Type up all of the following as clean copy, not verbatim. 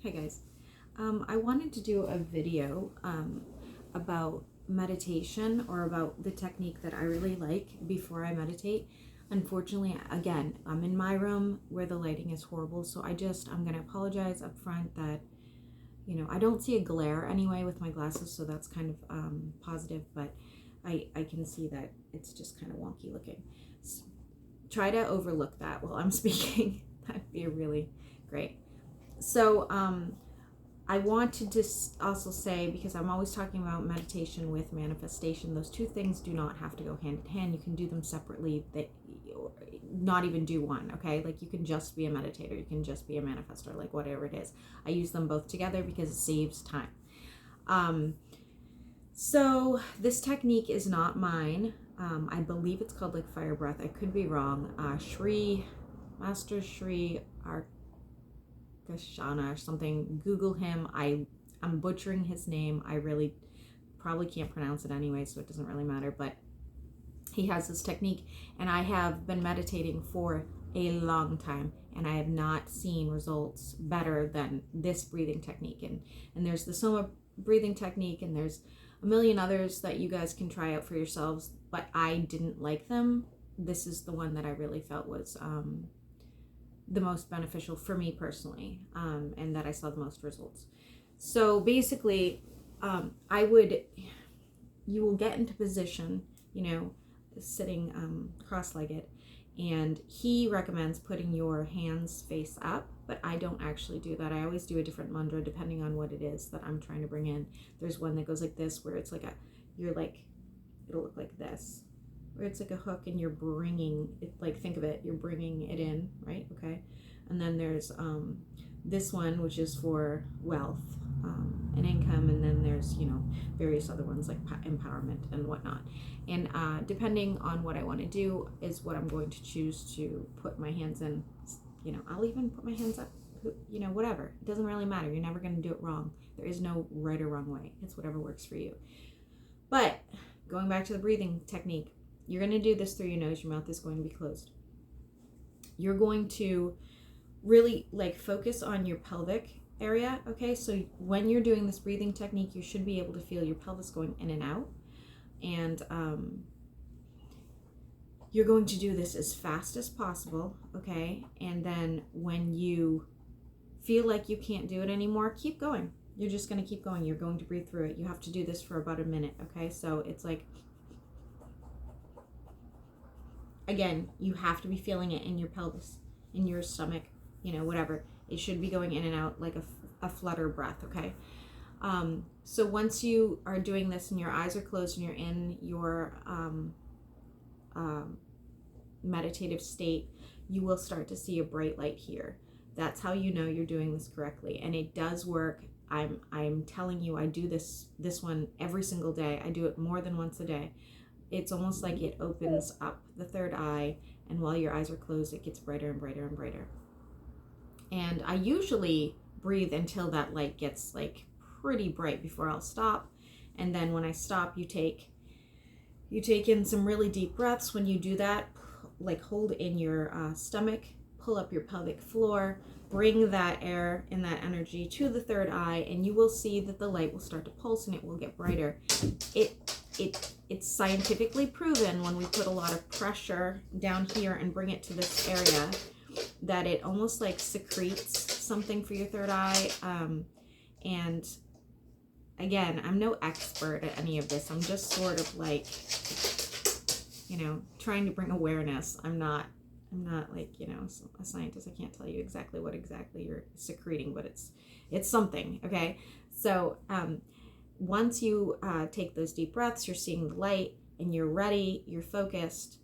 Hey guys, I wanted to do a video about meditation or about the technique that I really like before I meditate. Unfortunately, again, I'm in my room where the lighting is horrible, so I'm going to apologize up front that, I don't see a glare anyway with my glasses, so that's kind of positive, but I can see that it's just kind of wonky looking. So try to overlook that while I'm speaking. That'd be really great. So, I want to just also say, because I'm always talking about meditation with manifestation, those two things do not have to go hand in hand. You can do them separately, not even do one, okay? Like you can just be a meditator, you can just be a manifestor, like whatever it is. I use them both together because it saves time. So this technique is not mine. I believe it's called like fire breath. I could be wrong. Master Shri Kashana or something. Google him. I'm butchering his name. I really probably can't pronounce it anyway, so it doesn't really matter, but he has this technique, and I have been meditating for a long time, and I have not seen results better than this breathing technique. And there's the Soma breathing technique, and there's a million others that you guys can try out for yourselves, but I didn't like them. This is the one that I really felt was the most beneficial for me personally, and that I saw the most results. So basically, you will get into position, sitting cross-legged, and he recommends putting your hands face up, but I don't actually do that. I always do a different mantra depending on what it is that I'm trying to bring in. There's one that goes like this, where it's like it'll look like this, where it's like a hook and you're bringing it, like think of it, you're bringing it in, right? Okay. And then there's this one, which is for wealth and income, and then there's various other ones like empowerment and whatnot. And depending on what I want to do is what I'm going to choose to put my hands in. I'll even put my hands up, whatever. It doesn't really matter. You're never going to do it wrong. There is no right or wrong way. It's whatever works for you. But going back to the breathing technique, you're going to do this through your nose. Your mouth is going to be closed. You're going to really focus on your pelvic area, okay? So when you're doing this breathing technique, you should be able to feel your pelvis going in and out. And you're going to do this as fast as possible, okay? And then when you feel like you can't do it anymore, keep going. You're just going to keep going. You're going to breathe through it. You have to do this for about a minute, okay? So it's like, again, you have to be feeling it in your pelvis, in your stomach, whatever. It should be going in and out like a flutter breath, okay? So once you are doing this and your eyes are closed and you're in your meditative state, you will start to see a bright light here. That's how you know you're doing this correctly, and it does work. I'm telling you, I do this one every single day. I do it more than once a day. It's almost like it opens up the third eye, and while your eyes are closed, it gets brighter and brighter and brighter. And I usually breathe until that light gets like pretty bright before I'll stop. And then when I stop, you take in some really deep breaths. When you do that, hold in your stomach, pull up your pelvic floor, bring that air and that energy to the third eye, and you will see that the light will start to pulse and it will get brighter. It's scientifically proven when we put a lot of pressure down here and bring it to this area that it almost like secretes something for your third eye. And again, I'm no expert at any of this. I'm just sort of like, trying to bring awareness. I'm not like, a scientist. I can't tell you exactly what you're secreting, but it's something, okay? So once you take those deep breaths, you're seeing the light and you're ready, you're focused.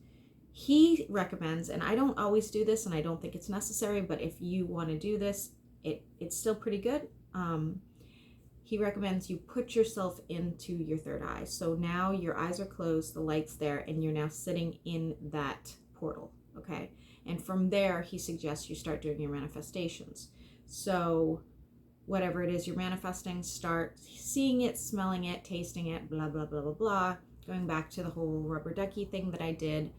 He recommends, and I don't always do this and I don't think it's necessary, but if you want to do this, it's still pretty good. He recommends you put yourself into your third eye. So now your eyes are closed, the light's there, and you're now sitting in that portal, okay? And from there, he suggests you start doing your manifestations. So whatever it is you're manifesting, start seeing it, smelling it, tasting it, blah, blah, blah, blah, blah. Going back to the whole rubber ducky thing that I did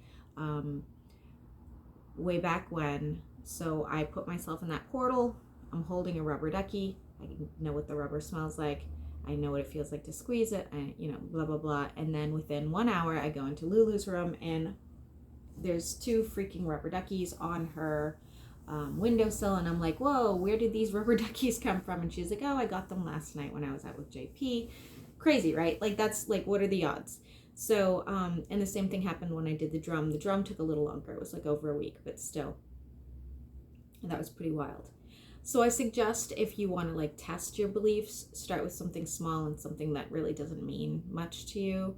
way back when. So I put myself in that portal. I'm holding a rubber ducky. I know what the rubber smells like. I know what it feels like to squeeze it. Blah, blah, blah. And then within 1 hour, I go into Lulu's room and there's 2 freaking rubber duckies on her windowsill. And I'm like, whoa, where did these rubber duckies come from? And she's like, oh, I got them last night when I was out with JP. Crazy, right? Like, that's like, what are the odds? So, and the same thing happened when I did the drum. The drum took a little longer. It was like over a week, but still. And that was pretty wild. So I suggest if you want to like test your beliefs, start with something small and something that really doesn't mean much to you.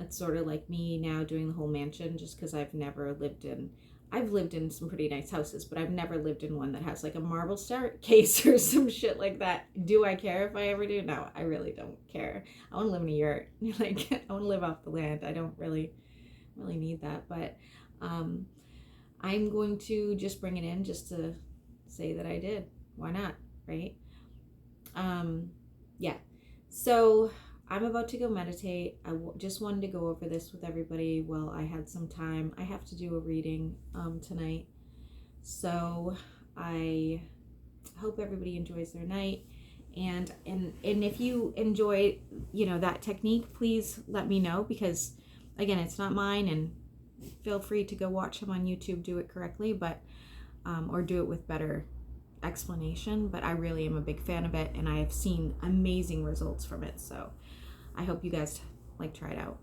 It's sort of like me now doing the whole mansion, just because I've lived in some pretty nice houses, but I've never lived in one that has like a marble staircase or some shit like that. Do I care if I ever do? No, I really don't care. I want to live in a yurt. Like, I want to live off the land. I don't really need that, but I'm going to just bring it in just to say that I did. Why not, right? Yeah. So I'm about to go meditate. Just wanted to go over this with everybody while I had some time. I have to do a reading tonight. So I hope everybody enjoys their night. And if you enjoy, that technique, please let me know, because again, it's not mine, and feel free to go watch them on YouTube do it correctly, but or do it with better explanation. But I really am a big fan of it, and I have seen amazing results from it. So I hope you guys try it out.